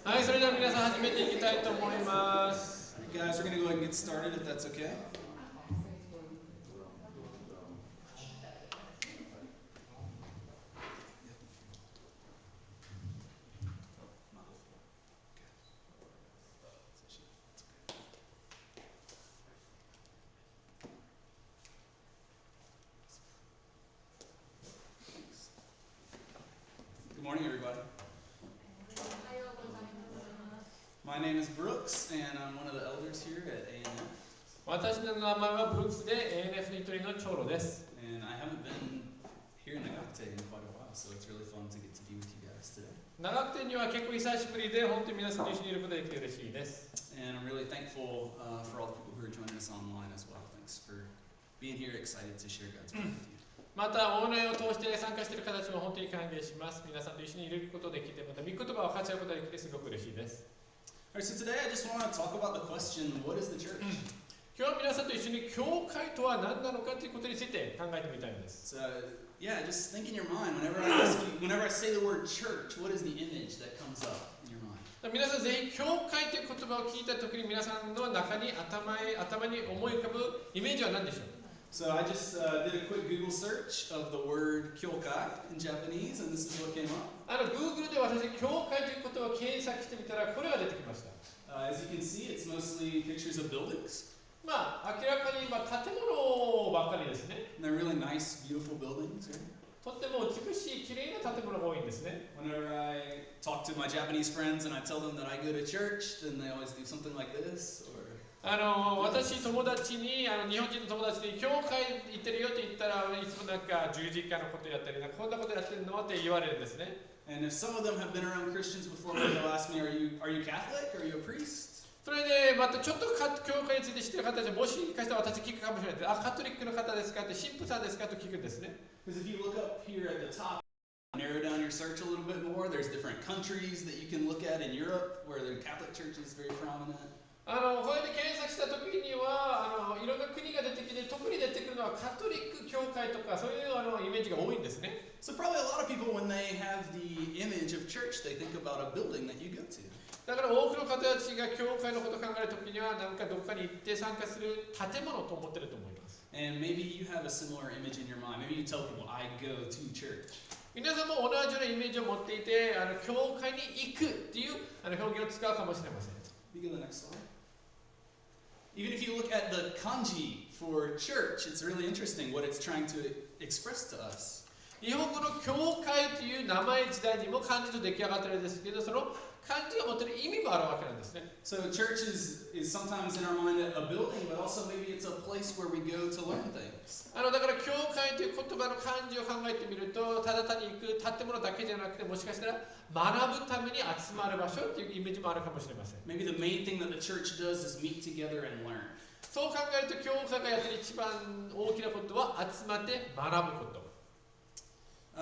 はい、それでは皆さん始めていきたいと思います。Guys, we're going to go ahead and get started if that's okay. Good morning, everybody. My name is Brooks, and I'm one of the elders here at ANF. 私の名前はブルックスで ANF ニトリの長老です。And I haven't been here in Nagakute in quite a while, so it's really fun to get to be with you guys today. 長久手には結構久しぶりで、本当に皆さんと一緒にいることができて嬉しいです。And I'm really thankful for all the people who are joining us online as well. Thanks for being here, excited to share God's word with you. また、オンラインを通して参加している方たちも本当に歓迎します。皆さんと一緒にいることができて、また御言葉を分かち合うことができてすごく嬉しいです。Alright, so today I just want to talk about the question, what is the church? 今日は皆さんと一緒に教会とは何なのかということについて考えてみたいんです。So, yeah, just think in your mind, whenever I say the word church, what is the image that comes up in your mind? 皆さんぜひ教会という言葉を聞いたときに皆さんの中に頭に思い浮かぶイメージは何でしょう？ So I just did a quick Google search of the word kyokai in Japanese, and this is what came up. Google で私、教会ということを検索してみたらこれが出てきました。As you can see, it's mostly pictures of buildings. 明らかに建物ばっかりですね。And they're really nice, beautiful buildings, right? とっても美しい、綺麗な建物が多いんですね。Whenever I talk to my Japanese friends and I tell them that I go to church, then they always do something like this, or 私、友達に、日本人の友達に、教会行ってるよって言ったら、いつもなんか十字架のことやったり、こんなことやってるのって言われるんですね。And if some of them have been around Christians before, they'll ask me, are you Catholic? Are you a priest? それで、またちょっと教会について知っている方たちは、もしかしたら私聞くかもしれないです。カトリックの方ですかって、神父さんですかと聞くんですね。Because if you look up here at the top, narrow down your search a little bit more, there's different countries that you can look at in Europe where the Catholic Church is very prominent. これで検索した時には、いろんな国が出てきて、特に出てくるのはカトリック教会とか、そういうイメージが多いんですね。So probably a lot of people, when they have the image of church, they think about a building that you go to. だから多くの方たちが教会のことを考えるときには、なんかどこかに行って参加する建物と思ってると思います。And maybe you have a similar image in your mind. Maybe you tell people, I go to church. 皆さんも同じようなイメージを持っていて、教会に行くっていう表現を使うかもしれません。You go to the next slide. Even if you look at the kanji for church, it's really interesting what it's trying to express to us. 日本語の教会という名前自体にも漢字と出来上がってるんですけど、その漢字が持っている意味もあるわけなんですね。So church is sometimes in our mind a building, but also maybe it's a place where we go to learn things. だから教会という言葉の漢字を考えてみると、ただ単に行く建物だけじゃなくて、もしかしたら学ぶために集まる場所というイメージもあるかもしれません。Maybe the main thing that the church does is meet together and learn. そう考えると、教会がやっている一番大きなことは集まって学ぶこと。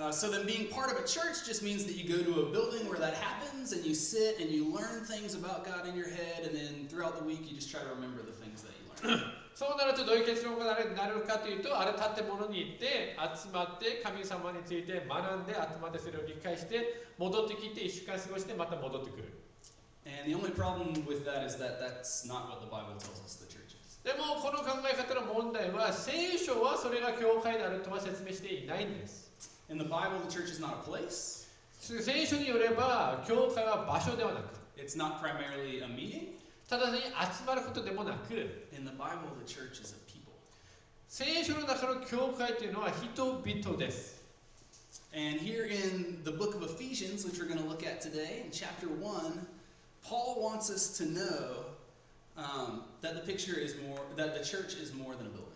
So then being part of a church just means that you go to a building where that happens and you sit and you learn things about God in your head, and then throughout the week you just try to remember the things that you learned. そうなるとどういう結論がなるかというと、ある建物に行って集まって神様について学んで、集まってそれを理解して戻ってきて1週間過ごしてまた戻ってくる。And the only problem with that is that that's not what the Bible tells us the church is. でもこの考え方の問題は、聖書はそれが教会であるとは説明していないんです。In the Bible, the church is not a place. 聖書によれば、教会は場所ではなく、 It's not primarily a meeting. ただに集まることでもなく、 In the Bible, the church is a people. 聖書の中の教会というのは人々です。And here in the book of Ephesians, which we're going to look at today, in chapter 1, Paul wants us to know that the church is more than a building.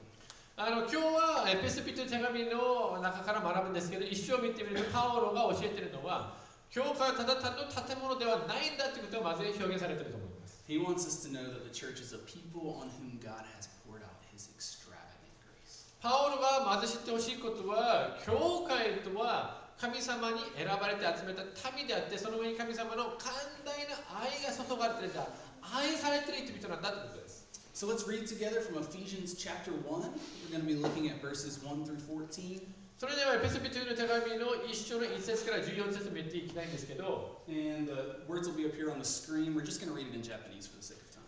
今日はエペソビトの手紙の中から学ぶんですけど、一生見てみるとパオロが教えているのは、教会はただ単の建物ではないんだということがまず表現されていると思います。He wants us to know that the church is a people on whom God has poured out his extravagant grace. パオロがまず知ってほしいことは、教会とは神様に選ばれて集めた民であって、その上に神様の寛大な愛が注がれていた、愛されている人々なんだということです。So let's read together from Ephesians chapter 1. We're going to be looking at verses 1 through 14. それではエペソビトへの手紙の1章の1節から14節を見ていきたいんですけど、And the words will be up here on the screen. We're just going to read it in Japanese for the sake of time.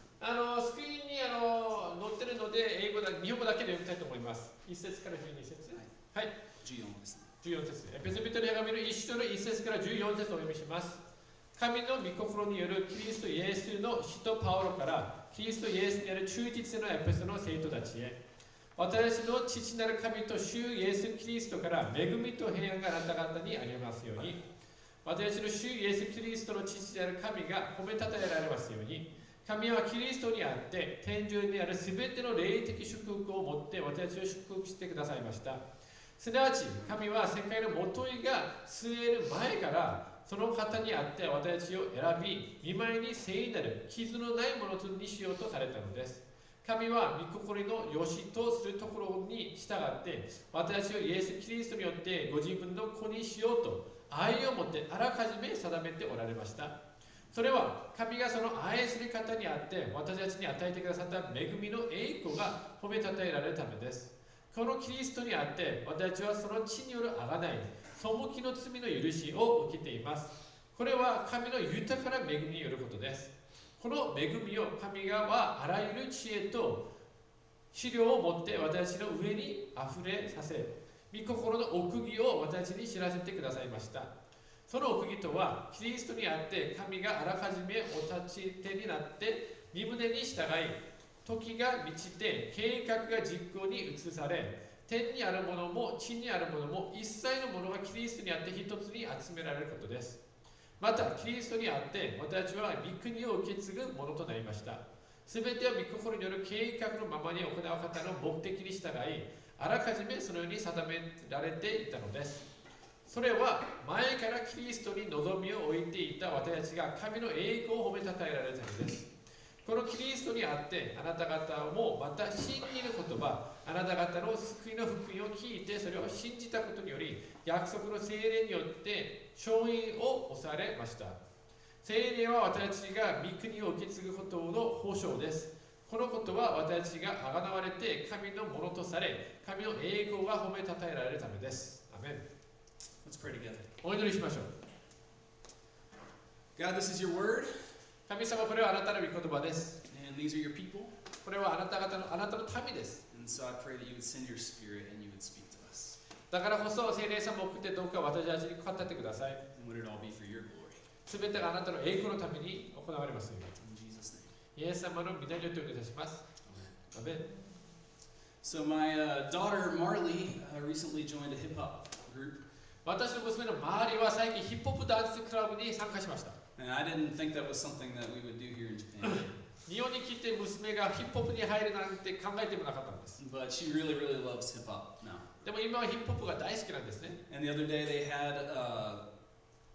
スクリーンに載ってるので、日本語だけで読みたいと思います。1節から12節。はい。14ですね。14節。エペソビトの手紙の1章の1節から14節をお読みします。神の御心によるキリストイエスの使徒パウロから、キリストイエスにある忠実なエペソの生徒たちへ、私の父なる神と主イエス・キリストから恵みと平安があなた方にありますように。私の主イエス・キリストの父である神が褒めたたえられますように。神はキリストにあって天上にあるすべての霊的祝福を持って私を祝福してくださいました。すなわち神は世界のもといが据える前からその方にあって私を選び、見舞いに聖なる傷のないものにしようとされたのです。神は御心の良しとするところに従って私をイエス・キリストによってご自分の子にしようと愛を持ってあらかじめ定めておられました。それは神がその愛する方にあって私たちに与えてくださった恵みの栄光が褒めたたえられるためです。このキリストにあって私たちはその血による贖い、背きの罪の許しを受けています。これは神の豊かな恵みによることです。この恵みを神がはあらゆる知恵と資料を持って私の上にあふれさせ、御心の奥義を私に知らせてくださいました。その奥義とは、キリストにあって神があらかじめお立ち手になって身旨に従い、時が満ちて計画が実行に移され、天にあるものも地にあるものも一切のものがキリストにあって一つに集められることです。またキリストにあって私は御国を受け継ぐものとなりました。すべてを御心による計画のままに行う方の目的に従い、あらかじめそのように定められていたのです。それは前からキリストに望みを置いていた私たちが神の栄光を褒めたたえられたのです。このキリストにあってあなた方もまた真理の言葉、あなた方の救いの福音を聞いてそれを信じたことにより約束の聖霊によって勝因を押されました。聖霊は私たちが御国を受け継ぐことの保証です。このことは私たちが贖われて神のものとされ、神の栄光が褒めたたえられるためです。アメン。Let's pray together. お祈りしましょう。God, this is your word. 神様、これはあなたの御言葉です。And these are your people. これはあなたの民です。And so I pray that you would send your spirit and you would speak to us. だからこそ聖霊様を送ってどうか私たちに語ってください。And would it all be for your glory? すべてがあなたの栄光のために行われますように。In Jesus' name. イエス様の皆によってお願いいたします。アメン。So my daughter Marley recently joined a hip hop group. 私の娘の周りは最近ヒップホップダンスクラブに参加しました。And I didn't think that was something that we would do here in Japan. 日本に来て娘がヒップホップに入るなんて考えてもなかったんです。But she really, really loves hip hop now. でも今はヒップホップが大好きなんですね。And the other day they had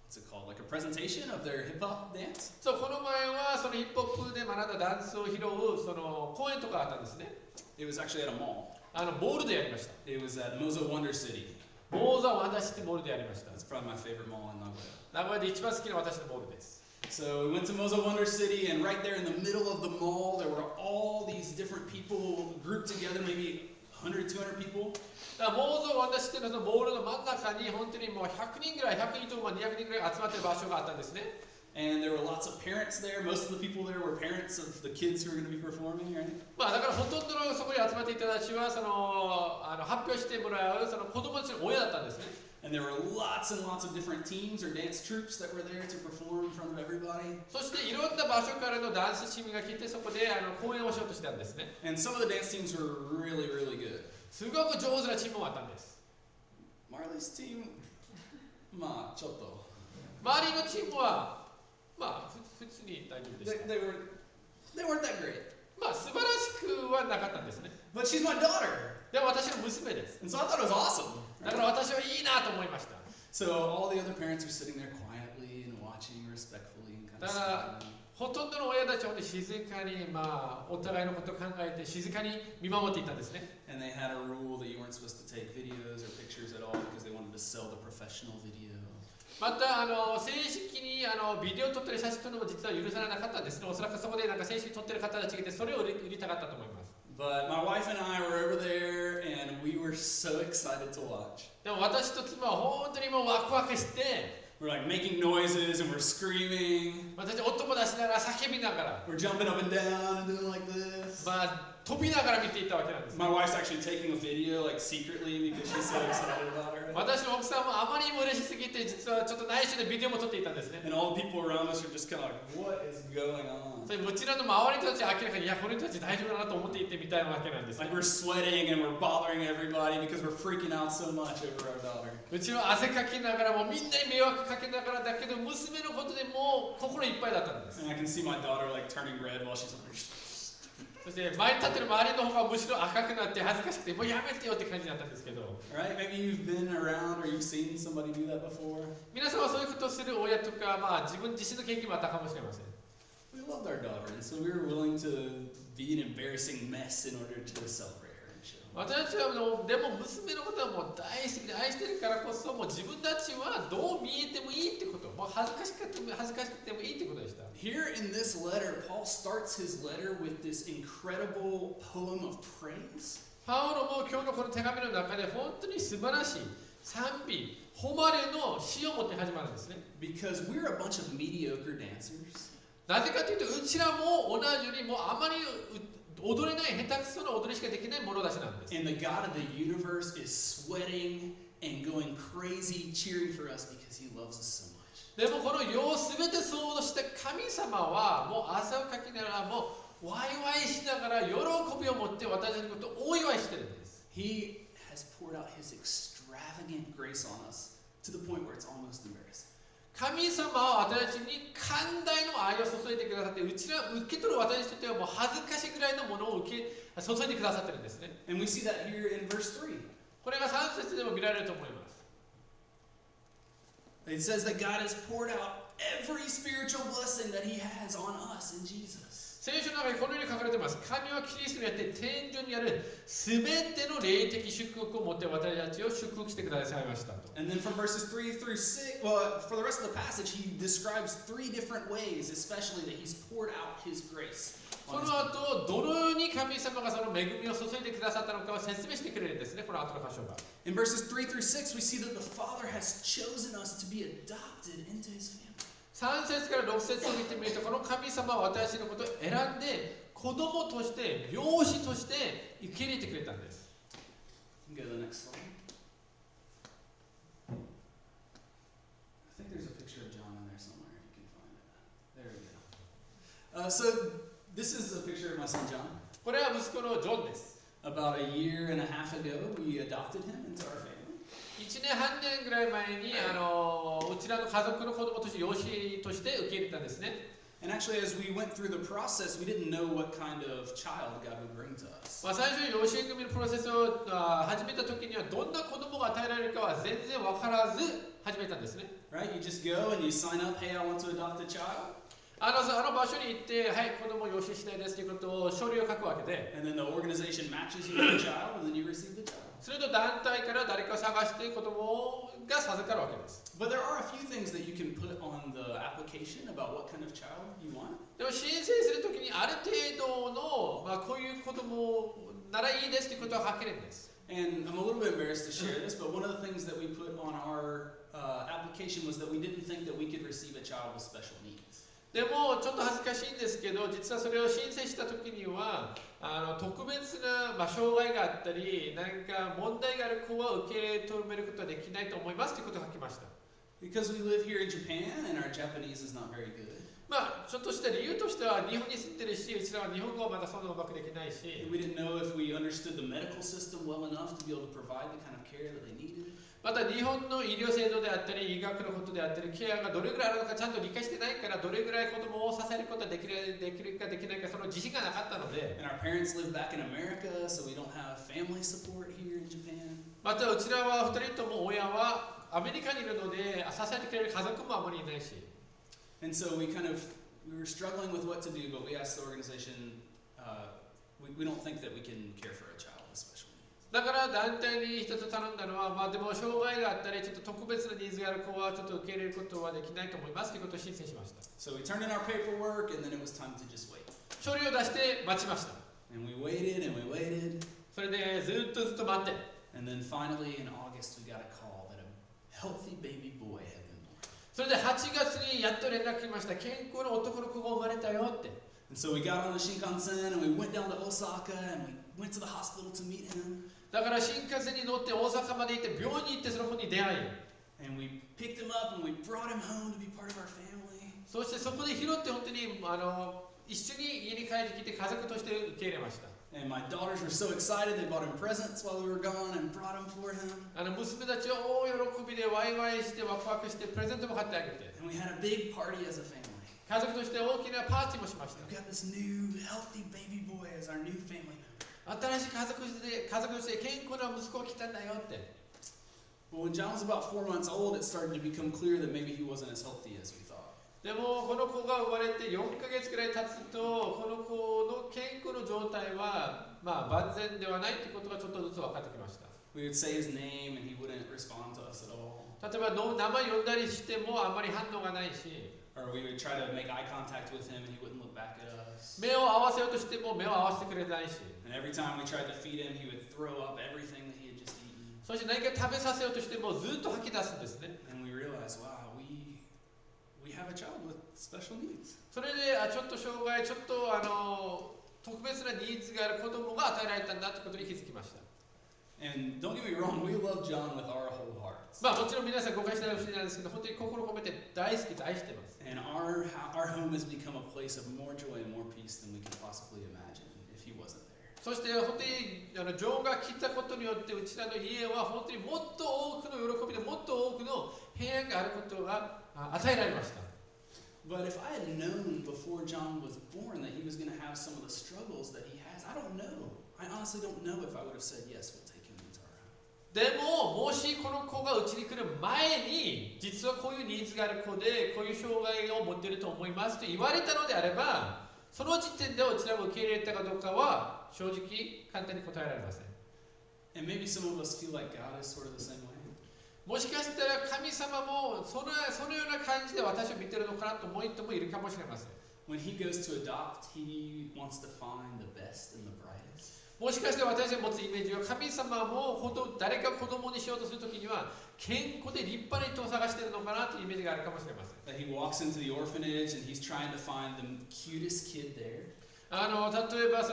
what's it called? Like a presentation of their hip hop dance. そう、この前はそのヒップホップで学んだダンスを披露その公演とかあったんですね。It was actually at a mall. モールでやりました。It was at Mozo Wonder City. モーザワンダシティモールでやりました。That's probably my favorite mall in Nagoya. 名古屋で一番好きな私のモールです。So we went to Mozo Wonder City, and right there in the middle of the mall, there were all these different people grouped together, maybe 100, 200 people. だからモーザワンダシティのモールの真ん中に本当にもう100人ぐらい、100人とか200人ぐらい集まってる場所があったんですね。And there were lots of parents there. Most of the people there were parents of the kids who were going to be performing, right? まあだからほとんどのそこに集まっていた人たちはその発表してもらうその子供たちの親だったんですね。And there were lots and lots of different teams or dance troops that were there to perform in front of everybody. そしていろんな場所からのダンスチームが来てそこで公演をしようとしてたんですね。And some of the dance teams were really, really good. すごく上手なチームもあったんです。Marley's team, まあちょっと。周りのチームはまあ普通に大丈夫でした。They weren't that great. まあ素晴らしくはなかったんですね。But she's my daughter. でも私の娘です。And so I thought it was awesome. だから私はいいなと思いました。So all the other parents are sitting there quietly and watching respectfully and kind だ of からほとんどの親たちは静かにまあお互いのことを考えて静かに見守っていたんですね。And they had a rule that you weren't supposed to take videos or pictures at all because they wanted to sell the professional video. また正式にビデオを撮ってる写真撮るのも実は許されなかったんですね。おそらくそこでなんか正式に撮ってる方たちがいてそれを売りたかったと思います。But my wife and I were over there, and we were so excited to watch. でも私と妻は本当にもうワクワクして、We're like making noises and we're screaming. 私音も出しながら叫びながら、We're jumping up and down and doing like this. 飛びながら見ていたわけなんです。My wife's actually taking a video like secretly because she's so excited about it. 私の奥さんもあまりにも嬉しすぎて、実はちょっと内緒でビデオも撮っていたんですね。And all the people around us are just kind of like, what is going on? それもちろんの周りの人たちは明らかに、いや、この人たち大丈夫だなと思っていてみたいなわけなんですね。Like we're sweating and we're bothering everybody because we're freaking out so much over our daughter. うちは汗かきながらもみんなに迷惑かけながらだけど、娘のことでもう心いっぱいだったんです。And I can see my daughter like turning red while she's like. そして前に立ってる周りの方がむしろ赤くなって恥ずかしくて、もうやめてよって感じだったんですけど。Right? Maybe you've been around or you've seen somebody do that before. 皆さんはそういうことをする親とか、自分自身の経験もあったかもしれません。We loved our daughter, and so we were willing to be an embarrassing mess in order to celebrate her and show. 私たちはでも娘のことはもう大好きで愛してるからこそ、もう自分たちはどう見えてもいいってこと、もう恥ずかしくてもいいってことでした。Here in this letter, Paul starts his letter with this incredible poem of praise. パウロも今日のこの手紙の中で本当に素晴らしい賛美、誉れの詩を持って始まるんですね。Because we're a bunch of mediocre dancers. なぜかというと、うちらも同じようにもうあまり踊れない、下手くそな踊りしかできない者たちなんです。And the God of the universe is sweating and going crazy cheering for us because he loves us so much. でもこの世を全て創造した神様はもう汗をかきながらもうワイワイしながら喜びを持って私たちのことをお祝いしてるんです。He has poured out his extravagant grace on us to the point where it's almost embarrassing. 神様は私たちに寛大の愛を注いでくださって、うちら受け取る私たちにとってはもう恥ずかしいぐらいのものを注いでくださってるんですね。And we see that here in verse 3. これが3節でも見られると思います。It says that God has poured out every spiritual blessing that he has on us in Jesus. 聖書の中にこのように書かれています。神はキリストによって天井にあるすべての霊的祝福を持って私たちを祝福してくださいましたと。And then from verses 3 through 6, well, for the rest of the passage, he describes 3 different ways, especially that he's poured out his grace. その後、どのように神様がその恵みを注いでくださったのかを説明してくれるんですね、この後の箇所が。In verses 3 through 6, we see that the Father has chosen us to be adopted into his family. 3節から6節を見てみると、この神様は私のことを選んで子供として養子として受け入れてくれたんです。You can go to the next slide. I think there's a picture of John in there somewhere if you can find it. There we go. So this is a picture of my son John. これは息子のジョンです。About a year and a half ago, we adopted him into our family. 1年半年ぐらい前にうちらの家族の子供として養子として受け入れたんですね。And actually, as we went through the process, we didn't know what kind of child God would bring to us. 最初養子組のプロセスを始めた時にはどんな子供が与えられるかは全然分からず始めたんですね。Right? You just go and you sign up, hey, I want to adopt a child. あの場所に行って、はい、子供を養子したいですということを書類を書くわけで、And then the organization matches you with the child, and then you receive the child. それと団体から誰かを探して子供が授かるわけです。But there are a few things that you can put on the application about what kind of child you want. でも申請するときにある程度の、こういう子供ならいいですということは書けるんです。And I'm a little bit embarrassed to share this, but one of the things that we put on our application was that we didn't think that we could receive a child with special needs. でもちょっと恥ずかしいんですけど、実はそれを申請したときには特別な、障害があったり何か問題がある子は受け止めることはできないと思いますということを書きました。 Because we live here in Japan and our Japanese is not very good. ちょっとした理由としては日本に住んでるし、うちらは日本語はまだそんなうまくできないし、 We didn't know if we understood the medical system well enough to be able to provide the kind of care that they needed. また日本の医療制度であったり医学のことであったりケアがどれぐらいあるのかちゃんと理解してないから、どれぐらい子供を支えることができるかできないかその自信がなかったので、 And our parents live back in America, so we don't have family support here in Japan. またうちらは2人とも親はアメリカにいるので支えてくれる家族もあまりいないし、 And so we were struggling with what to do, but we asked the organization, we don't think that we can care for a child with special needs. だから団体に一つ頼んだのは、でも障害があったりちょっと特別なニーズがある子はちょっと受け入れることはできないと思いますということを申請しました。 So we turned in our paperwork, and then it was time to just wait. 書類を出して待ちました。And we waited and we waited. それでずっと待って、 And then finally in August we got a call that a healthy baby boy had been born. それで8月にやっと連絡来ました。健康な男の子が生まれたよって。And so we got on the Shinkansen and we went down to Osaka and we went to the hospital to meet him. だから新幹線に乗って大阪まで行って病院に行ってその子に出会い、 And we picked him up and we brought him home to be part of our family. そしてそこで拾って本当に一緒に家に帰ってきて家族として受け入れました。 And my daughters were so excited, they bought him presents while we were gone and brought them for him. 娘たちは大喜びでワイワイしてワクワクしてプレゼントも買ってあげて、 And we had a big party as a family. 家族として大きなパーティーもしました。 We've got this new healthy baby boy as our new family member. 新しい家族として健康な息子が来たんだよって。 But when John was about 4 months old, it started to become clear that maybe he wasn't as healthy as we thought. でもこの子が生まれて4ヶ月くらい経つと、この子の健康の状態は万全ではないということがちょっとずつ分かってきました。 We would say his name and he wouldn't respond to us at all. 例えば名前呼んだりしてもあんまり反応がないし、 Or we would try to make eye contact with him and he wouldn't look back at us. 目を合わせようとしても目を合わせてくれないし、 And every time we tried to feed him, he would throw up everything that he had just eaten. そして何か食べさせようとしてもずっと吐き出すんですね。 And we realized, wow, we have a child with special needs. それでちょっと障害、ちょっと特別なニーズがある子供が与えられたんだということに気づきました。 And don't get me wrong, we love John with our whole hearts. もちろん皆さん誤解してないかもしれないですけど、本当に心を込めて大好きで愛しています。 And our home has become a place of more joy and more peace than we could possibly imagine if he wasn't there. そして本当にジョーが来たことによってうちらの家は本当にもっと多くの喜びでもっと多くの平安があることが与えられました。 But if I had known before John was born that he was going to have some of the struggles that he has, I don't know. I honestly don't know if I would have said, yes, we'll take him into our home. でももしこの子がうちに来る前に実はこういうニーズがある子でこういう障害を持っていると思いますと言われたのであれば、その時点でうちらも受け入れたかどうかは正直簡単に答えられません。 And maybe some of us feel like God is sort of the same way. もしかしたら神様もそのような感じで私を見てるのかなと思う人もいるかもしれません。 When he goes to adopt, he wants to find the best and the brightest. もしかして私が持つイメージは神様も誰か子供にしようとするときには健康で立派な人を探しているのかなというイメージがあるかもしれません。 That he walks into the orphanage and he's trying to find the cutest kid there. 例えば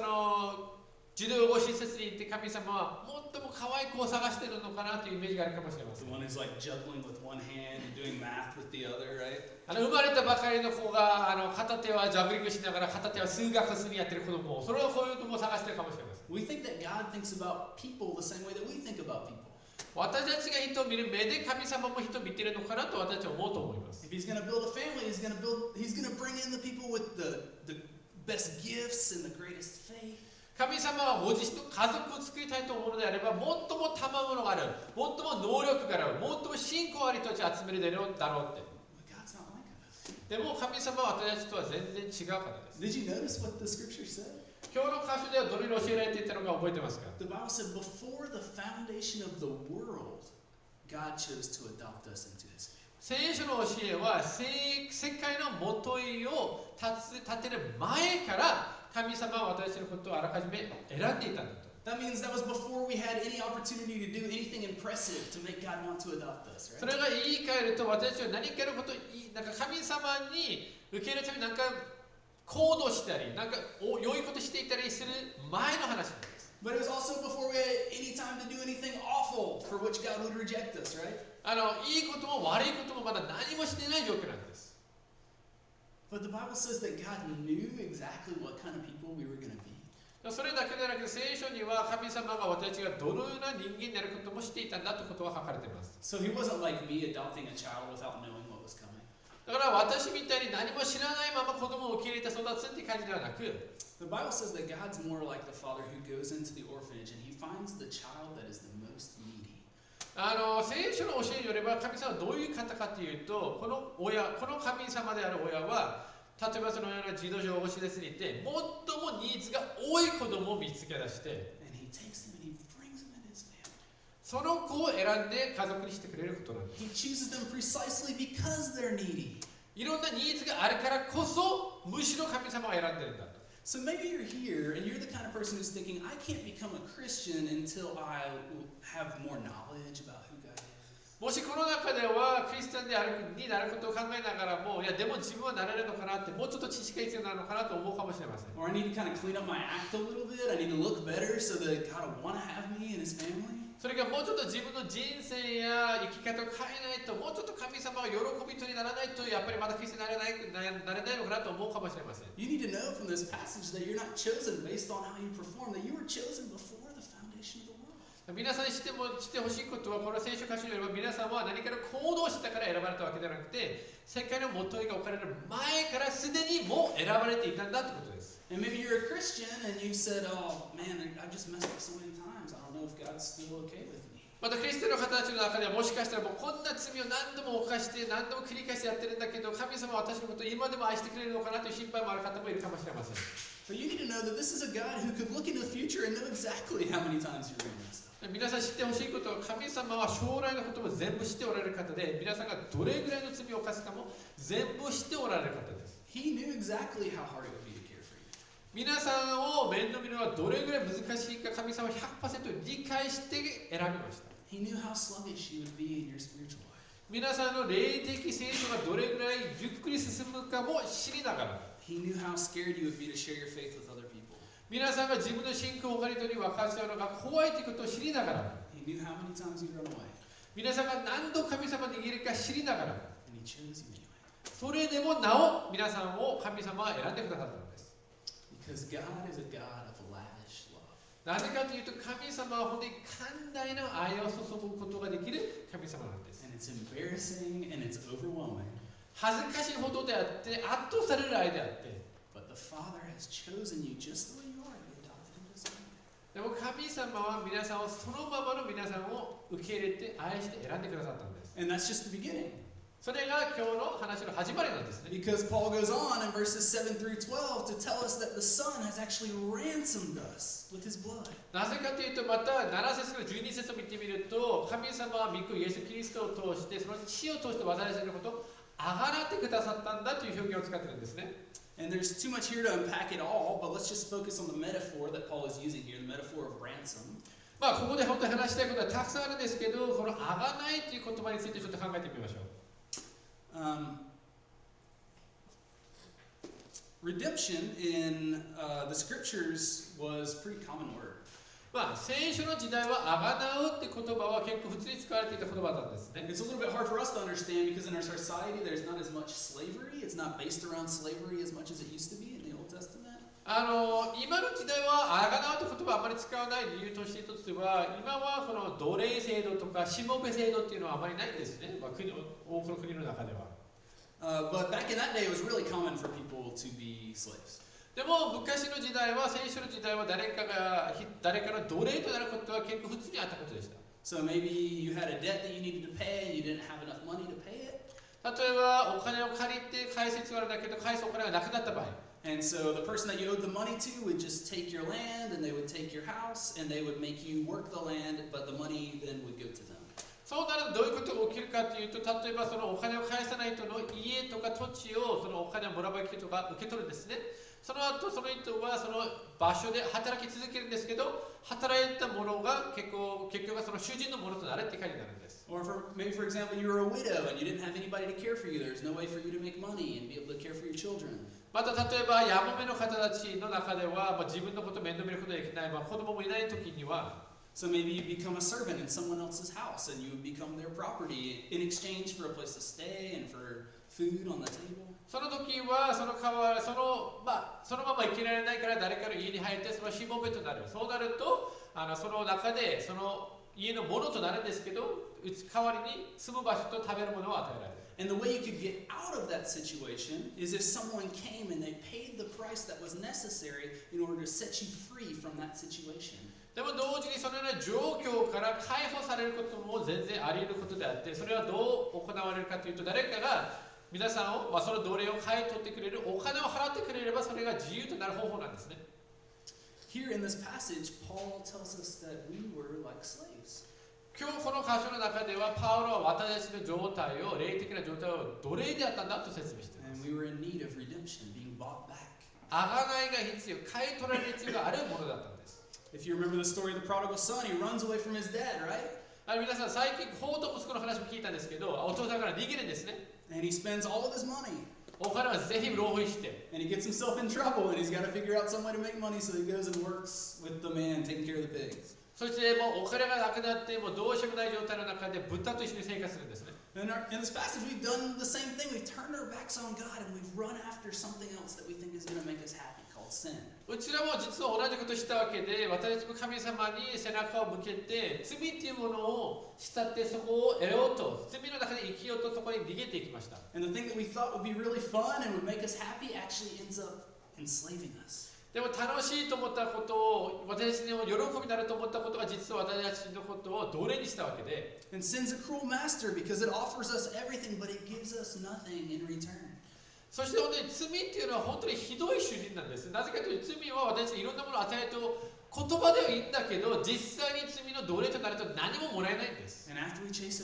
児童養護施設に行って神様は最も可愛い子を探しているのかなというイメージがあるかもしれません。 The one who's like juggling with one hand and doing math with the other, right? 生まれたばかりの子が片手はジャグリングしながら片手は数学するにやってる子供をこういう子も探しているかもしれません。 We think that God thinks about people the same way that we think about people. 私たちが人を見る目で神様も人を見ているのかなと私たちは思うと思います。 If he's going to build a family, he's going to bring in the people with the best gifts and the greatest faith. 神様はご自身の家族を作りたいと思うのであれば、最も賜物がある、最も能力がある、最も信仰ある人たちを集めるだろうって。 But God's not like us. でも神様は私たちとは全然違う方です。 Did you notice what the scripture said? 今日の箇所ではどのように教えられていたのか覚えてますか？ The Bible said before the foundation of the world, God chose to adopt us into his family. 聖書の教えは世界のもといを立てる前から神様は私のことをあらかじめ選んでいたんだと。 That means that was before we had any opportunity to do anything impressive to make God want to adopt us, そ right? れが言い換えると私たちは何かのこと神様に受け入れるために行動したり良いことしていたりする前の話なんです。 But it was also before we had any time to do anything awful for which God would reject us, right? いいことも悪いこともまだ何もしていない状況なんです。 But the Bible says that God knew exactly what kind of people we were going to be. それだけでなく聖書には神様が私たちがどのような人間になることもしていたんだということが書かれています。 So he wasn't like me adopting a child without knowing what was coming. だから私みたいに何も知らないまま子供を受け入れて育つっていう感じではなく、 The Bible says that God's more like the father who goes into the orphanage and he finds the child that is the most needy. 聖書の教えによれば神様はどういう方かというと、この神様である親は例えばそのような児童養護施設にいて最もニーズが多い子供を見つけ出して、 And he takes them and he brings them in his family. その子を選んで家族にしてくれることなんです。 He chooses them precisely because they're needy. いろんなニーズがあるからこそむしろ神様が選んでるんだと。So maybe you're here and you're the kind of person who's thinking, I can't become a Christian until I have more knowledge about who God is. もしこの中ではクリスチャンになることを考えながらも、いやでも自分はなれるのかなって、もうちょっと知識が必要なのかなと思うかもしれません。Or I need to kind of clean up my act a little bit. I need to look better so that God will want to have me and His family. それがもうちょっと自分の人生や生き方を変えないと、もうちょっと神様が喜び人にならないと、やっぱりまだクリスチャンになれないのかなと思うかもしれません。You need to know from this passage that you're not chosen based on how you perform, that you were chosen before the foundation of the world. 皆さんにしてほしいことは、この聖書箇所によれば皆さんは何かの行動をしたから選ばれたわけではなくて、世界の元が置かれる前からすでにもう選ばれていたんだということです。And maybe you're a Christian and you said, oh man, I've just messed up so many times. I don't know if God's still okay with me. またクリスチャンの方たちの中ではもしかしたらもうこんな罪を何度も犯して何度も繰り返してやってるんだけど、神様は私のことを今でも愛してくれるのかなという心配もある方もいるかもしれません。But you need to know that this is a God who could look into the future and know exactly how many times you're going to mess up. 皆さん知ってほしいことは、神様は将来のことも全部知っておられる方で、皆さんがどれぐらいの罪を犯すかも全部知っておられる方です。He knew exactly how hard it would be to care for you. 皆さんを面倒見るのはどれぐらい難しいか、神様は 100% 理解して選びました。He knew how sluggish you would be in your spiritual life. 皆さんの霊的成長がどれぐらいゆっくり進むかも知りながら、He knew how scared you would be to share your faith with other people. 皆さんが自分の信仰を他の人に分かち合うのが怖いということを知りながら、He knew how many times you'd run away. 皆さんが何度神様に逃げるか知りながら、 And He chose you anyway. それでもなお皆さんを神様は選んでくださったのです。 Because God is a God of lavish love. なぜかというと、神様は本当に寛大な愛を注ぐことができる神様なんです。 And it's embarrassing and it's overwhelming. 恥ずかしいほどであって、圧倒される愛であって、 But the Father has chosen you just the way you are. He adopted you as family. でも神様は皆さんをそのままの皆さんを受け入れて愛して選んでくださったんです。 And that's just the beginning. それが今日の話の始まりなんですね。 Because Paul goes on in verses 7 through 12 to tell us that the Son has actually ransomed us with His blood. なぜかというと、また7節から12節を見てみると、神様は御子イエス・キリストを通して、その血を通して私たちのことをあがらってくださったんだという表現を使っているんですね。And there's too much here to unpack it all, but let's just focus on the metaphor that Paul is using here, the metaphor of ransom. まあここで本当に話したいことはたくさんあるんですけど、このあがないという言葉についてちょっと考えてみましょう。Redemption in the scriptures was a pretty common word. まあ聖書の時代はあがなうって言葉は結構普通に使われていた言葉なんですね。 It's a little bit hard for us to understand because in our society there's not as much slavery. It's not based around slavery as much as it used to be in the Old Testament. 今の時代はあがなうという言葉はあまり使わない理由として一つは、今はこの奴隷制度とかしもべ制度っていうのはあまりないんですね、まあ、多くの国の中では。But back in that day it was really common for people to be slaves. でも昔の時代は、聖書の時代は誰かの奴隷となることは結構普通にあったことでした。 So maybe you had a debt that you needed to pay and you didn't have enough money to pay it. 例えばお金を借りて返す必要があるんだけど、返すお金がなくなった場合、 And so the person that you owed the money to would just take your land and they would take your house and they would make you work the land, but the money then would go to them. そうなるとどういうことが起きるかというと、例えばそのお金を返さない人の家とか土地をそのお金をもらう人が受け取るんですね。その後その人はその場所で働き続けるんですけど、働いたものが結局はその主人のものとなるって感じになるんです。 Or maybe for example you were a widow and you didn't have anybody to care for you. There's no way for you to make money and be able to care for your children. また例えばやもめの方たちの中では、自分のことを面倒見ることができない、子供もいない時には、 So maybe you become a servant in someone else's house and you would become their property in exchange for a place to stay and for food on the table. その時はそのまま生きられないから誰かの家に入ってそのしもべとなる。そうなるとその中でその家のものとなるんですけど、代わりに住む場所と食べるものを与えられる。 And the way you could get out of that situation is if someone came and they paid the price that was necessary in order to set you free from that situation. でも同時にそのような状況から解放されることも全然あり得ることであって、それはどう行われるかというと、誰かが皆さんを、その奴隷を買い取ってくれる、お金を払ってくれればそれが自由となる方法なんですね。 Here in this passage, Paul tells us that we were like slaves. 今日この箇所の中ではパウロは私たちの状態を、霊的な状態を奴隷であったんだと説明しています。 And we were in need of redemption, being bought back. 贖いが必要、買い取られる必要があるものだったんです。If you remember the story of the prodigal son, he runs away from his dad, right? 皆さん最近法と息子の話も聞いたんですけど、お父さんから逃げるんですね。And he spends all of his money. お金はぜひ浪費して。And he gets himself in trouble, and he's got to figure out some way to make money, so he goes and works with the man taking care of the pigs. そしてもうお金がなくなってもうどうしようもない状態の中で豚と一緒に生活するんですね。In this passage, we've done the same thing. We've turned our backs on God, and we've run after something else that we think is going to make us happy, called sin. うちらも実は同じことしたわけで、私たちも神様に背中を向けて罪っていうものを慕ってそこを得ようと、罪の中で生きようとそこに逃げていきました。And the thing that we thought would be really fun and would make us happy actually ends up enslaving us. でも楽しいと思ったことを、私たちの喜びになると思ったことが実は私たちのことを奴隷にしたわけで。And sin's a cruel master because it offers us everything, but it gives us nothing in return. そして本当に罪っていうのは本当にひどい主人なんです。なぜかというと罪は私たちにいろんなものを与えると言葉ではいいんだけど、実際に罪の奴隷となると何ももらえないんです。And after we chase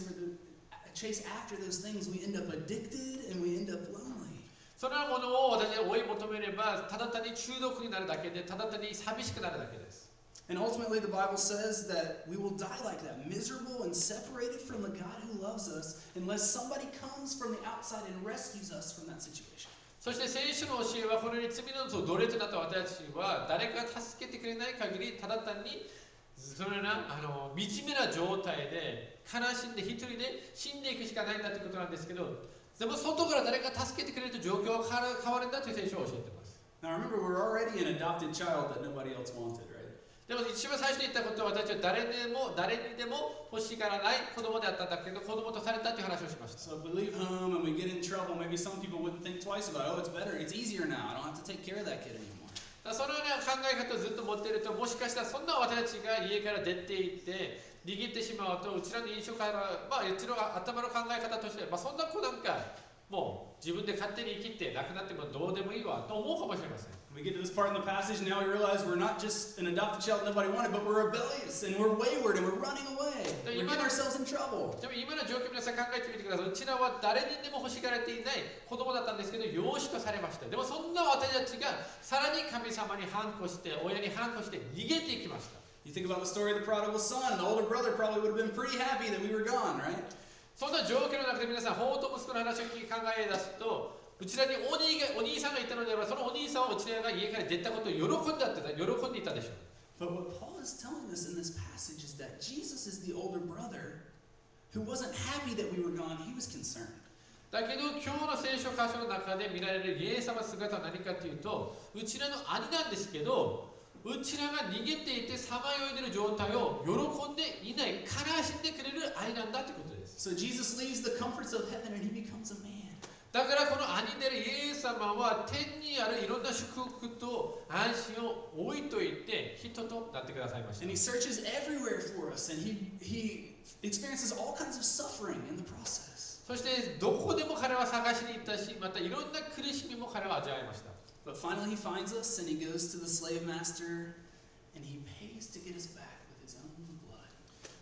after those things, we end up addicted and we end up lonely. そのようなものを私たちが追い求めれば、ただ単に中毒になるだけで、ただ単に寂しくなるだけです。And ultimately, the Bible says that we will die like that, miserable and separated from the God who loves us, unless somebody comes from the outside and rescues us from that situation. そして聖書の教えはこのように罪の奴隷となった私たちは誰かが助けてくれない限り、ただ単にそのような惨めな状態で悲しんで一人で死んでいくしかないんだということなんですけど、でも外から誰か助けてくれると状況は変わるんだという聖書を教えています。Now remember, we're already an adopted child that nobody else wanted, right? でも一番最初に言ったことは、私は誰にでも欲しがらない子供であったんだけど、子供とされたという話をしました。So if we leave home and we get in trouble, maybe some people wouldn't think twice about it. Oh, it's better, it's easier now. I don't have to take care of that kid anymore. そのような考え方をずっと持っていると、もしかしたらそんな私たちが家から出て行って逃げてしまうと、うちらの印象から、うちの頭の考え方として、そんな子なんかもう自分で勝手に生きてなくなってもどうでもいいわと思うかもしれません。We get to this part in the passage, and now we realize we're not just an adopted child nobody wanted, but we're rebellious, and we're wayward, and we're running away. We're getting ourselves in trouble. でも今の状況、皆さん考えてみてください。うちらは誰にでも欲しがられていない子供だったんですけど、養子とされました。でもそんな私たちがさらに神様に反抗して、親に反抗して逃げていきました。You think about the story of the prodigal son, and the older brother probably would have been pretty happy that we were gone, right? そんな状況の中で皆さん、法と息子の話を考え出すと、うちらにお兄さんがいたのであれば、そのお兄さんはうちらが家から出たことを喜んでいたでしょう。But what Paul is telling us in this passage is that Jesus is the older brother who wasn't happy that we were gone, he was concerned. だけど今日の聖書箇所の中で見られるイエス様の姿は何かというと、うちらの兄なんですけど、うちらが逃げていてさまよいでいる状態を喜んでいない、悲しんでくれる兄なんだということです。So Jesus leaves the comforts of heaven and he becomes a man. だからこの兄であるイエス様は天にあるいろんな祝福と安心を置いといて人となってくださいました。And he searches everywhere for us, and he experiences all kinds of suffering in the process. そしてどこでも彼は探しに行ったし、またいろんな苦しみも彼は味わいました。But finally he finds us and he goes to the slave master and he pays to get us back with his own blood.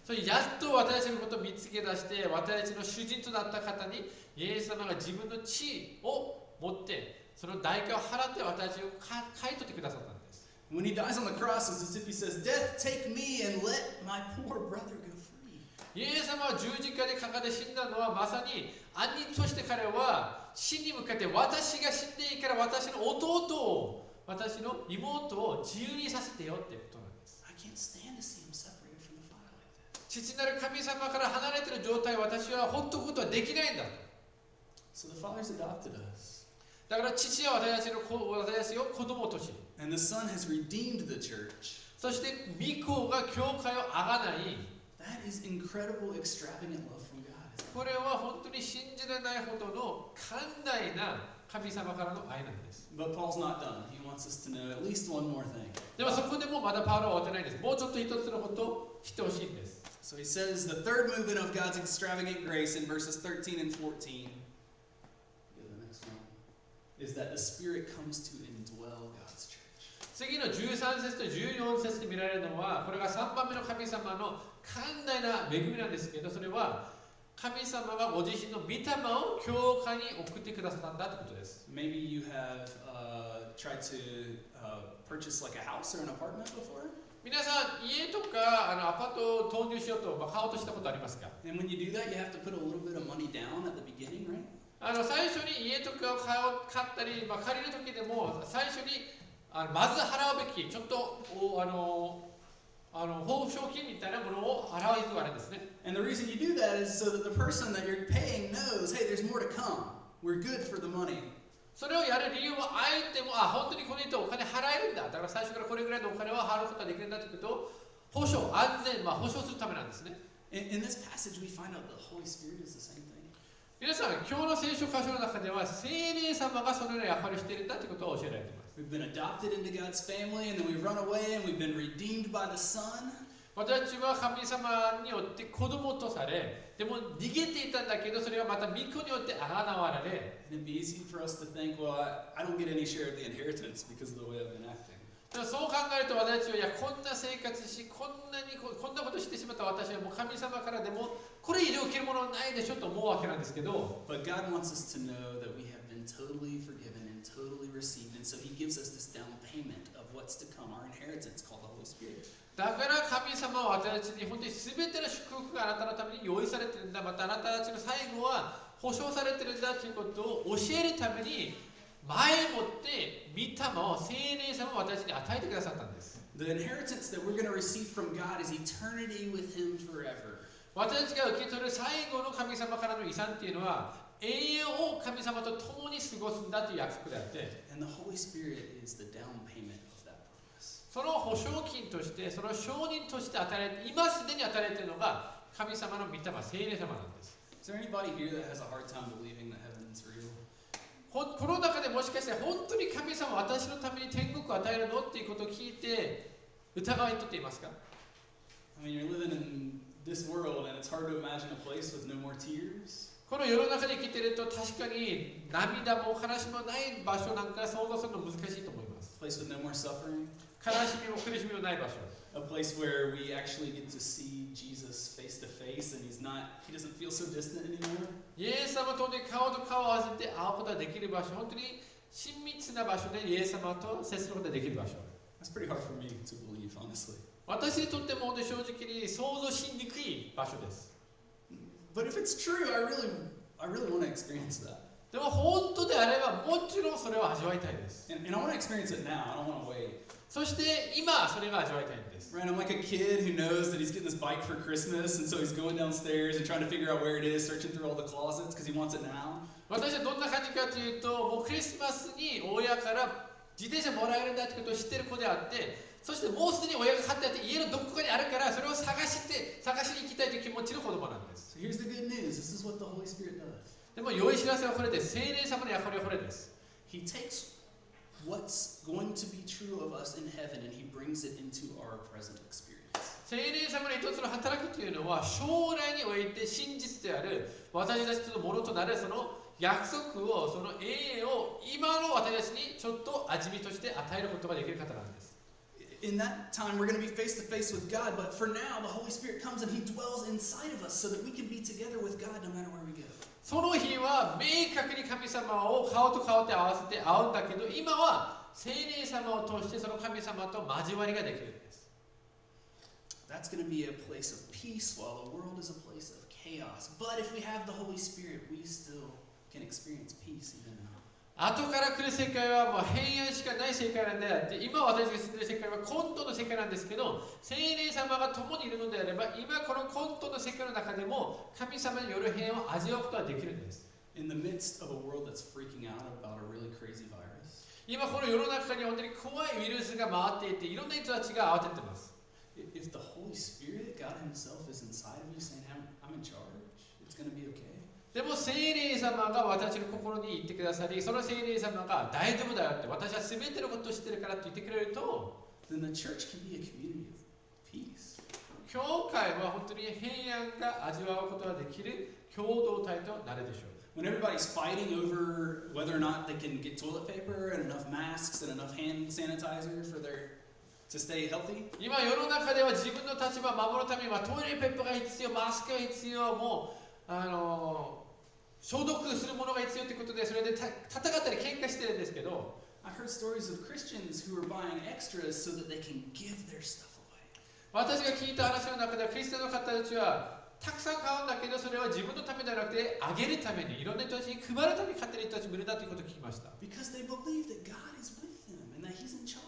それやっと私たちのことを見つけ出して、私たちの主人となった方にイエス様が自分の血を持ってその代価を払って私たちを買い取ってくださったんです。When he dies on the cross, it's as if he says, "Death, take me and let my poor brother go free." イエス様は十字架でかかって死んだのはまさに兄として彼は死に向かって私が死んでいいから私の弟を私の妹を自由にさせてよってことなんです。I can't stand to see him separated from the Father like that. 父なる神様から離れている状態を私は放っておくことはできないんだ。So the Father's adopted us. だから父は私たちを子供とし、And the Son has redeemed the church. そして御子が教会をあがない。That is incredible, extravagant love from God. これは本当に信じられないほどの寛大な神様からの愛なんです。But Paul's not done. He wants us to know at least one more thing. でもそこでもまだパウロは終わってないんです。もうちょっと一つのことを知ってほしいんです。So he says the third movement of God's extravagant grace in verses 13 and 14 is that the Spirit comes to indwell God's church. 次の13節と14節で見られるのは、これが3番目の神様の寛大な恵みなんですけど、それは神様がご自身の御霊を教会に送ってくださったんだということです。Maybe you have tried to purchase like a house or an apartment before. 皆さん、家とかアパートを購入しようと、買おうとしたことありますか？ And when you do that, you have to put a little bit of money down at the beginning, right? 最初に家とかを買ったり、借りる時でも最初にまず払うべきちょっと報奨金みたいなものを払う必要があるんですね。And the reason you do that is so that the person that you're paying knows, hey, there's more to come. We're good for the money. それをやる理由は相手も本当にこの人お金払えるんだ。だから最初からこれぐらいのお金を払うことができるんだということを保証、安全、保証するためなんですね。In this passage, we find out the Holy Spirit is the same thing. 皆さん、今日の聖書箇所の中では聖霊様がそのような役割をしているんだということを教えられています。We've been adopted into God's family, and then we've run away, and we've been redeemed by the Son. 私たちは神様によって子供とされ、でも逃げていたんだけど、それがまた御子によって贖われ。And it'd be easy for us to think, well, I don't get any share of the inheritance because of the way I've been acting. そう考えると私たちは、いや、こんな生活し、こんなことしてしまった私はもう神様からでもこれ以上受けるものはないでしょと思うわけなんですけど。But God wants us to know that we have been totally forgiven and totally received, and so He gives us this down payment of what's to come, our inheritance called the Holy Spirit. だから神様は私たちに本当に全ての祝福があなたのために用意されているんだ。またあなたたちの最後は保証されているんだということを教えるために前もって御霊を聖霊様を私たちに与えてくださったんです。The inheritance that we're going to receive from God is eternity with Him forever. 私たちが受け取る最後の神様からの遺産っていうのは永遠を神様と共に過ごすんだという約束であって、And the Holy Spirit is the down payment of that promise. その保証金として、その証人として与えられて、今すでに与えられているのが神様の御霊、聖霊様なんです。Is there anybody here that has a hard time believing that heaven is real? この中でもしかして本当に神様は私のために天国を与えるのっていうことを聞いて疑いとっていますか？ I mean, you're living in this world and it's hard to imagine a place with no more tears. この世の中で生きていると確かに涙も悲しみもない場所なんか想像するの難しいと思います。 A place with no more suffering. 悲しみも苦しみもない場所。A place where we actually get to see Jesus face to face and he doesn't feel so distant anymore. イエス様と顔と顔を合わせて会うことができる場所、本当に親密な場所でイエス様と接することができる場所。That's pretty hard for me to believe, honestly. 私にとっても正直に想像しにくい場所です。But if it's true, I really want to experience that. でも本当であればもちろんそれを味わいたいです。And I want to experience it now. I don't want to wait. そして今それが味わいたいんです。 Right, I'm like a kid who knows that he's getting this bike for Christmas, and so he's going downstairs and trying to figure out where it is, searching through all the closets because he wants it now. 私はどんな感じかというと、もうクリスマスに親から自転車もらえるんだってことを知ってる子であって、そしてもうすでに親が買ってあって家のどこかにあるからそれを探しに行きたいという気持ちの子供なんです。 So here's the good news. This is what the Holy Spirit does. でも良い知らせはこれです。聖霊様の役割はこれです。 He takes what's going to be true of us in heaven and he brings it into our present experience. 聖霊様の一つの働きというのは将来において真実である私たちのものとなるその約束を、その永遠を今の私たちにちょっと味見として与えることができる方なんです。 In that time, we're going to be face to face with God, but for now, the Holy Spirit comes and He dwells inside of us so that we can be together with God no matter where we go. その日は明確に神様を顔と顔で合わせて会うんだけど、今は聖霊様を通してその神様と交わりができるんです。 That's going to be a place of peace while the world is a place of chaos. But if we have the Holy Spirit, we still can experience peace even now. 後から来る世界はもう平安しかない世界なんであって、今私が住んでいる世界は混沌の世界なんですけど、聖霊様が共にいるのであれば、今この混沌の世界の中でも神様による平安を味わうことができるんです。 In the midst of a world that's freaking out about a really crazy virus, 今この世の中に本当に怖いウイルスが回っていて、いろんな人たちが慌てています。 if the Holy Spirit, God Himself, is inside of you saying, I'm in charge, it's going to be okay. でも聖霊様が私の心に言ってくださり、その聖霊様が大丈夫だよって、私は全てのことを知ってるからって言ってくれると、 then the church can be a community of peace. 教会は本当に平安が味わうことができる共同体となるでしょう。 When everybody's fighting over whether or not they can get toilet paper and enough masks and enough hand sanitizer to stay healthy. 今世の中では自分の立場を守るためにはトイレペッパーが必要、マスクが必要、もう消毒するものが必要ということで、それで戦ったり喧嘩してるんですけど、I heard stories of Christians who are buying extras so that they can give their stuff away. 私が聞いた話の中では、クリスチャンの方たちはたくさん買うんだけど、それは自分のためではなくて、あげるために、いろんな人たちに配るために買ってる人たちもいるんだということを聞きました。Because they believe that God is with them and that He's in charge.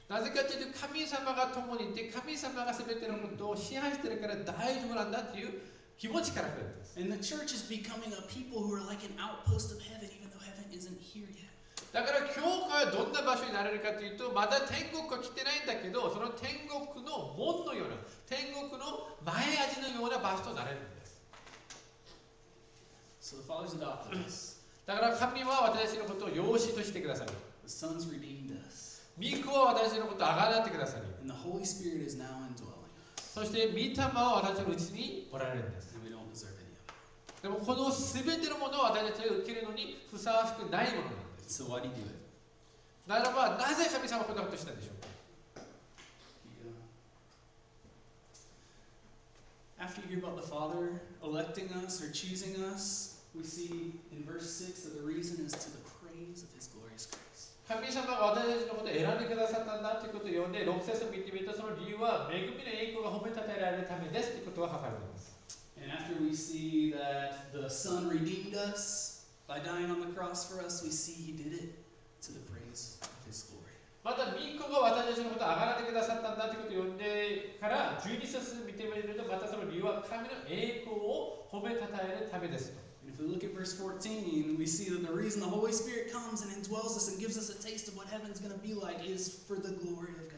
なぜかというと、神様が共にいて、神様が全てのことを支配しているから大丈夫なんだという気持ちから来るんです。And the church is becoming a people who are like an outpost of heaven, even though heaven isn't here yet. だから教会はどんな場所になれるかというと、まだ天国は来てないんだけど、その天国の門のような、天国の前味のような場所となれるんです。So the Father's adopted us. だから神は私たちのことを養子としてくださる。The Son's redeemed us. 御子は私たちのことをあがなってくださり。And the Holy Spirit is now indwelling us. そして御霊は私たちのうちにおられるんです。And we don't deserve any of it. でもこの全てのものを私たちが受けるのにふさわしくないものなんです。So why do you do it? ならば、なぜ神様はこんなことをしたんでしょうか。After you hear about the Father electing us or choosing us, we see in verse 6 that the reason is to the praise of His glorious grace. 神様が私たちのことを選んでくださったんだということを読んで、6節を見てみると、その理由は恵みの栄光が褒めたたえられるためですということが書かれています。And after we see that the Son redeemed us by dying on the cross for us, we see He did it to the praise of His glory. また、御子が私たちのことをあがなってくださったんだということを読んでから12節見てみると、またその理由は神の栄光を褒めたたえるためですと。And if we look at verse 14, we see that the reason the Holy Spirit comes and indwells us and gives us a taste of what heaven's going to be like is for the glory of God.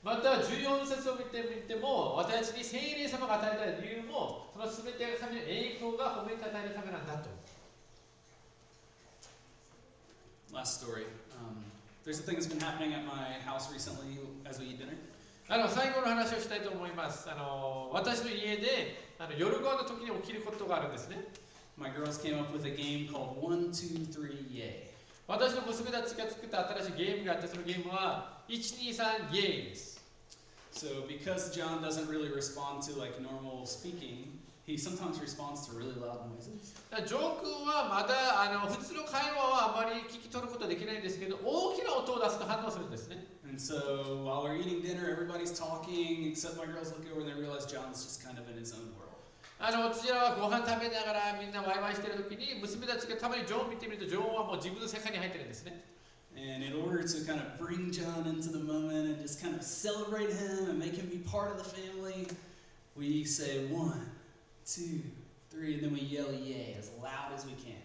また14節を見てみても、私たちに聖霊様が与えた理由も、その全てが神の栄光が褒めたたえるためなんだと。Last story. There's a thing that's been happening at my house recently as we eat dinner. 最後の話をしたいと思います。私の家で夜ご飯の時に起きることがあるんですね。My girls came up with a game called 1, 2, 3, Yay. 私の娘たちが作った新しいゲームがあって、そのゲームは123イエーイです。So because John doesn't really respond to like normal speaking, he sometimes responds to really loud noises. ジョー君はまだ普通の会話はあまり聞き取ることはできないんですけど、大きな音を出すと反応するんですね。And so while we're eating dinner, everybody's talking, except my girls look over and they realize John's just kind of in his own world. こちらはご飯食べながらみんなワイワイしている時に、娘たちがたまにジョーを見てみると、ジョーはもう自分の世界に入ってるんですね。And in order to kind of bring John into the moment and just kind of celebrate him and make him be part of the family, we say 1, 2, 3, and then we yell yay as loud as we can.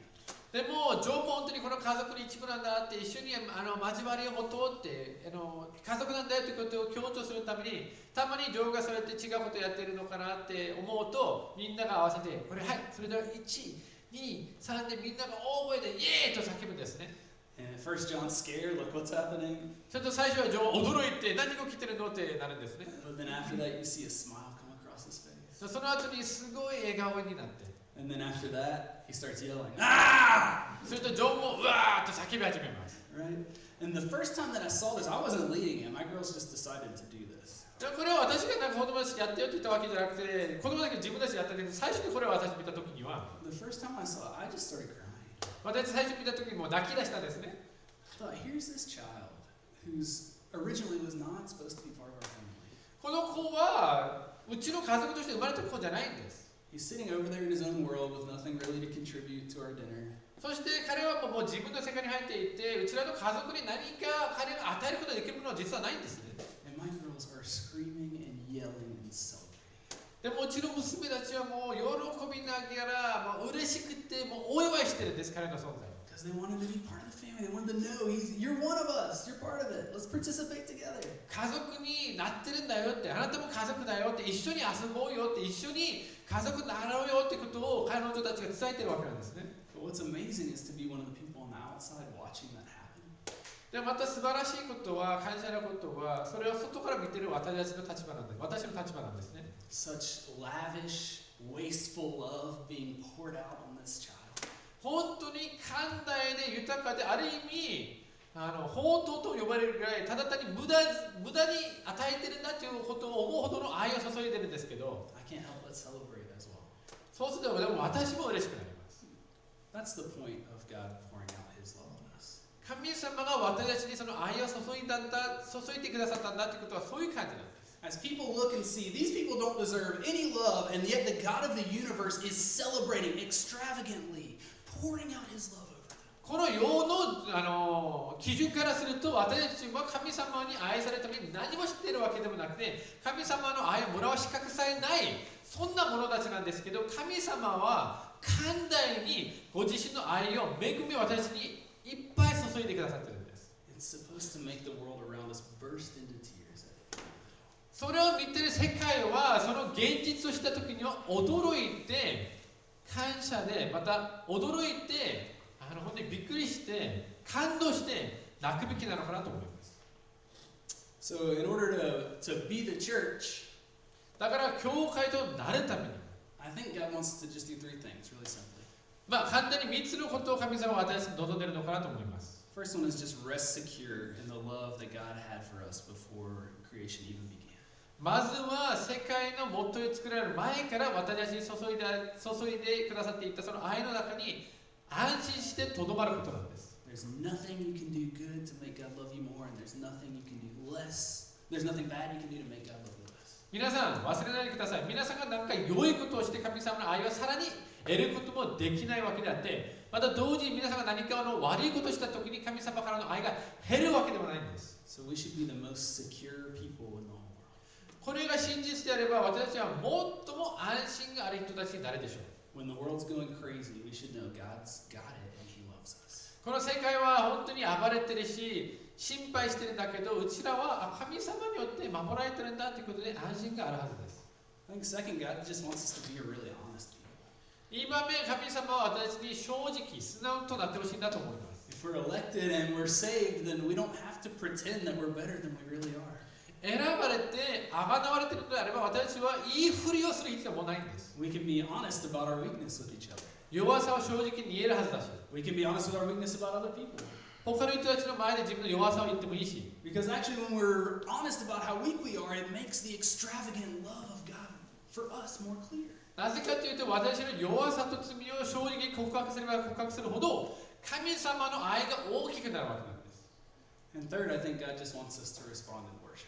でもジョーも本当にこの家族の一部なんだって、一緒に交わりを持とうって、家族なんだよということを強調するために、たまにジョーがそうやって違うことをやっているのかなって思うと、みんなが合わせて、これはい、それでは1、2、3でみんなが大声でイエーイと叫ぶんですね。And at first John's scared, like what's happening? ちょっと最初はジョー驚いて、何が起きてるのってなるんですね。But then after that you see a smile come across his face. その後にすごい笑顔になって。And then after that, he starts yelling, ah! するとジョンもうわーっと叫び始めます。Right? And the first time that I saw this, I wasn't leading it. My girls just decided to do this. これは私が子供たちやってよって言ったわけじゃなくて、子供たちが自分たちでやったんだけど、最初にこれを私見たときには、The first time I saw it, I just started crying. 私最初見たときにもう泣き出したんですね。I thought, here's this child who's originally was not supposed to be part of our family. この子はうちの家族として生まれた子じゃないんです。He's sitting over there in his own world with nothing really to contribute to our dinner. そして彼はもう自分の世界に入っていて、うちらの家族に何か彼が与えることができるものは実はないんですね。And my girls are screaming and yelling and celebrating. でもうちの娘たちはもう喜びながら、もう嬉しくて、もうお祝いしてるんです、彼の存在。Because they wanted to be part of the family. They wanted to know you're one of us. You're part of it. Let's participate together. 家族になってるんだよって、あなたも家族だよって、一緒に遊ぼうよって、一緒に家族になろうよってことを彼女たちが伝えてるわけなんですね。But what's amazing is to be one of the people on the outside watching that happen. でまた素晴らしいことは、感謝なことは、それを外から見てる私たちの立場なんです。私の立場なんですね。Such lavish, wasteful love being poured out on this child. 本当に寛大で豊かで、ある意味宝刀と呼ばれるぐらい、ただ単に無駄に与えてるんだということを思うほどの愛を注いでるんですけど、I can't help but celebrate as well. そうするとでも私も嬉しくなります。 That's the point of God pouring out His love on us. 神様が私たちにその愛を注いでくださったんだということはそういう感じなんです。 As people look and see, these people don't deserve any love, and yet the God of the universe is celebrating extravagantly, pouring out His love over them. この世の、基準からすると私たちは神様に愛されるために何も知っているわけでもなくて、神様の愛をもらう資格さえないそんな者たちなんですけど、神様は寛大にご自身の愛を恵みを私たちにいっぱい注いでくださっているんです。 It's supposed to make the world around us burst into tears. それを見ている世界はその現実をした時には驚いて感謝で、また驚いて本当にびっくりして感動して泣くべきなのかなと思います。 So in order to be the church, だから教会となるために I think God wants us to just do three things really simply. 簡単に3つのことを神様は私たちに望んでいるのかなと思います。 First one is just rest secure in the love that God had for us before creation even began. まずは世界の元を作られる前から私たちに注いでくださっていったその愛の中に安心してとどまることなんです。 There's nothing you can do good to make God love you more, and there's nothing you can do less. There's nothing bad you can do to make God love you less. 皆さん忘れないでください。皆さんが何か良いことをして神様の愛をさらに得ることもできないわけであって、また同時に皆さんが何か悪いことをした時に神様からの愛が減るわけでもないんです。 So we should be the most secure people in the whole world. これが真実であれば私たちは最も安心がある人たちになるでしょう。 When the world's going crazy, we should know God's got it and He loves us. この世界は本当に暴れてるし心配してるんだけど、うちらは神様によって守られてるんだということで安心があるはずです。 I think second, God just wants us to be a really honest people. 2番目、神様は私たちに正直素直となってほしいんだと思います。 If we're elected and we're saved, then we don't have to pretend that we're better than we really are. 選ばれてあがなわれているのであれば私たちはいいふりをする必要もないんです。 We can be honest about our weakness with each other. 弱さを正直に言えるはずだし、 We can be honest with our weakness about other people. 他の人たちの前で自分の弱さを言ってもいいし、 Because actually when we're honest about how weak we are, it makes the extravagant love of God for us more clear. なぜかというと私の弱さと罪を正直に告白すれば告白するほど神様の愛が大きくなるわけなんです。 And third, I think God just wants us to respond in worship.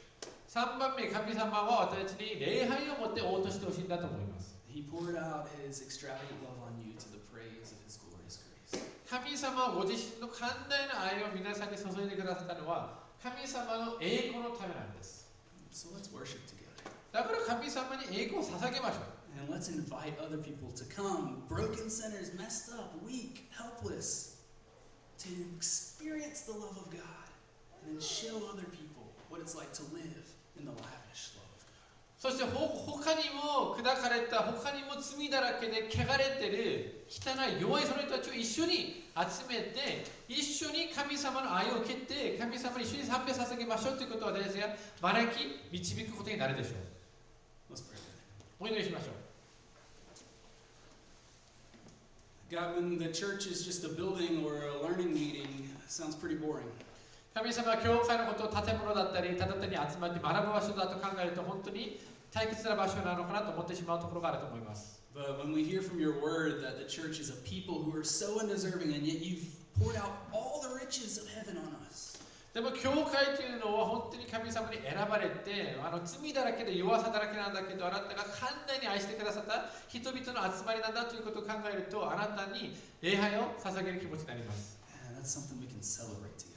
3番目、神様は私たちに礼拝をもって応答してほしいんだと思います。 He poured out His extravagant love on you to the praise of His glorious grace. 神様はご自身の寛大な愛を皆さんに注いでくださったのは神様の栄光のためなんです。 So let's worship together. だから神様に栄光を捧げましょう。 And let's invite other people to come, broken sinners, messed up, weak, helpless, to experience the love of God and then show other people what it's like to live in the lavish love of God. そして他にも砕かれた、他にも罪だらけで汚れてる汚い弱いその人たちを一緒に集めて一緒に神様の愛を受けて神様に一緒に賛美を捧げましょうということを私たちが招き導くことになるでしょう。 Let's pray. お祈りしましょう。 God, when the church is just a building or a learning meeting, sounds pretty boring. 神様は教会のことを建物だったりただ単に集まって学ぶ場所だと考えると本当に退屈な場所なのかなと思ってしまうところがあると思います。 But when we hear from your word that the church is a people who are so undeserving and yet you've poured out all the riches of heaven on us. でも教会というのは本当に神様に選ばれて罪だらけで弱さだらけなんだけどあなたが寛大に愛してくださった人々の集まりなんだということを考えるとあなたに礼拝を捧げる気持ちになります。 And that's something we can celebrate together.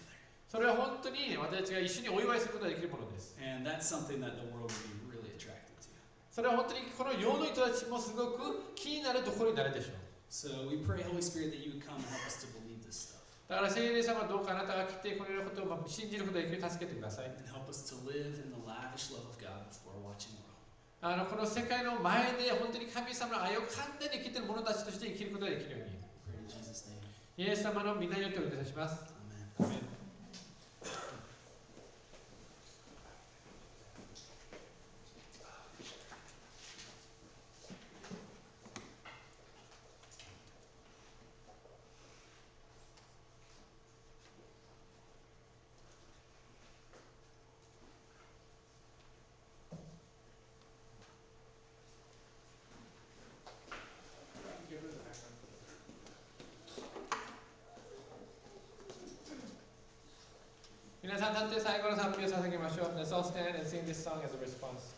それは本当に私たちが一緒にお祝いすることができるものです。 And that's something that the world would be really attracted to. それは本当にこの世の人たちもすごく気になるところになるでしょう。 So we pray, Holy Spirit, that you would come and help us to believe this stuff. だから聖霊様どうかあなたが来てこのようなことを信じることができるように助けてください。 And help us to live in the lavish love of God before a watching world. この世界の前で本当に神様の愛を簡単に生きている者たちとして生きることができるように。 Pray in Jesus' name. イエス様のみんなによってお願いします。 Amen. アメン。皆さん立って最後の賛美を捧げましょう。Let's all stand and sing this song as a response.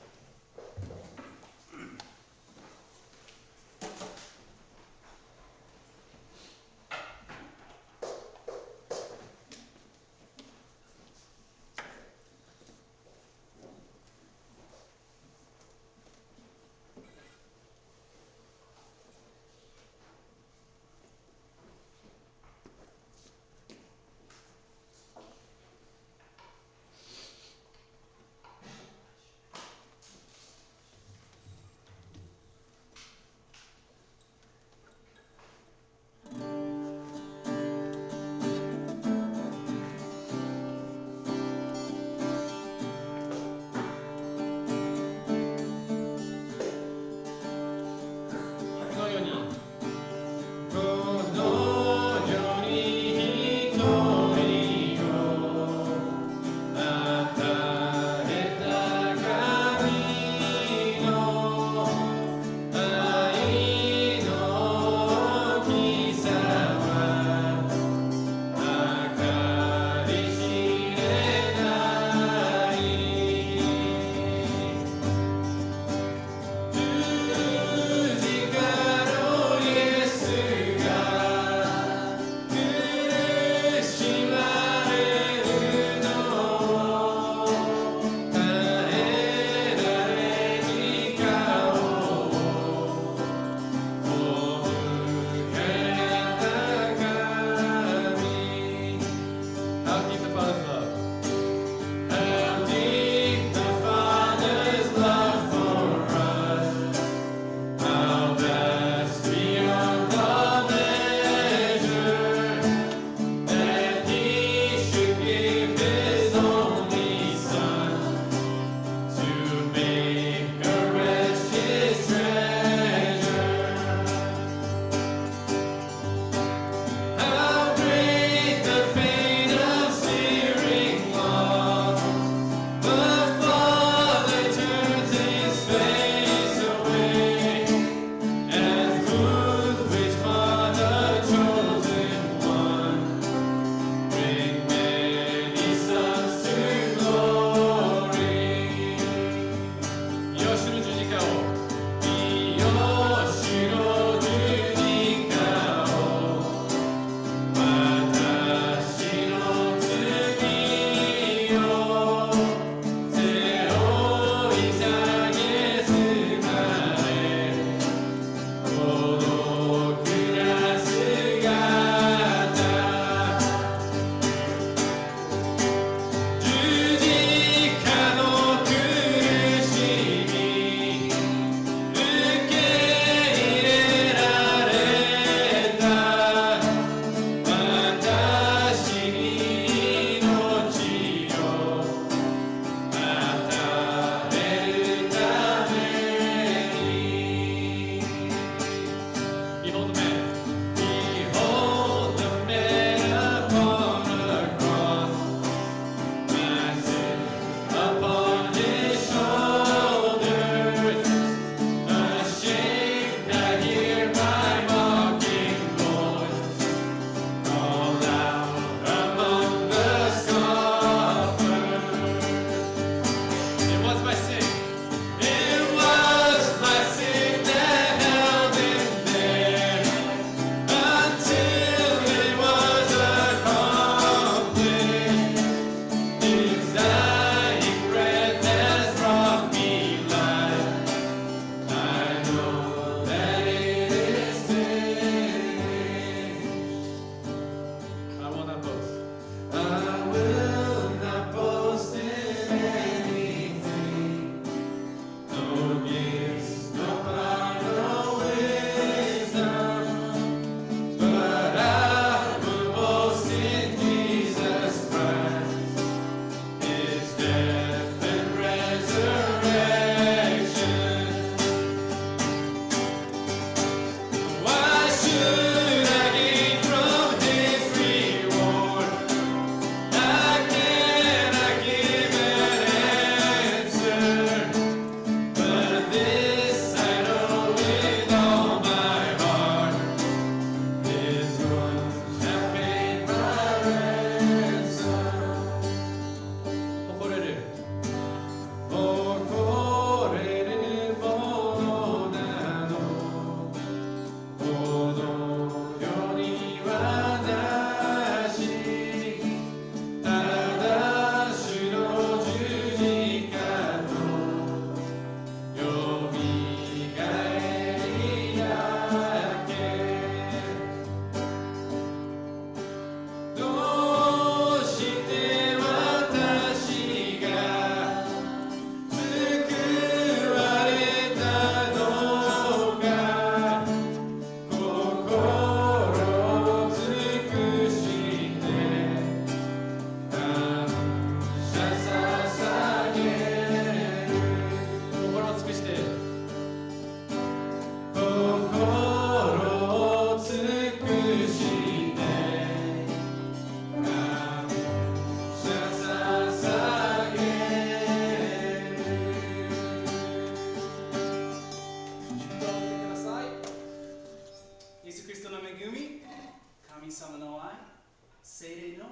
聖霊の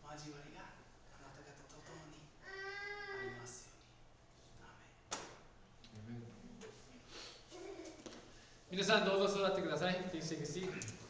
交わりがあなた方と共にありますように。アーメン。皆さんどうぞ座ってください。Please take a seat.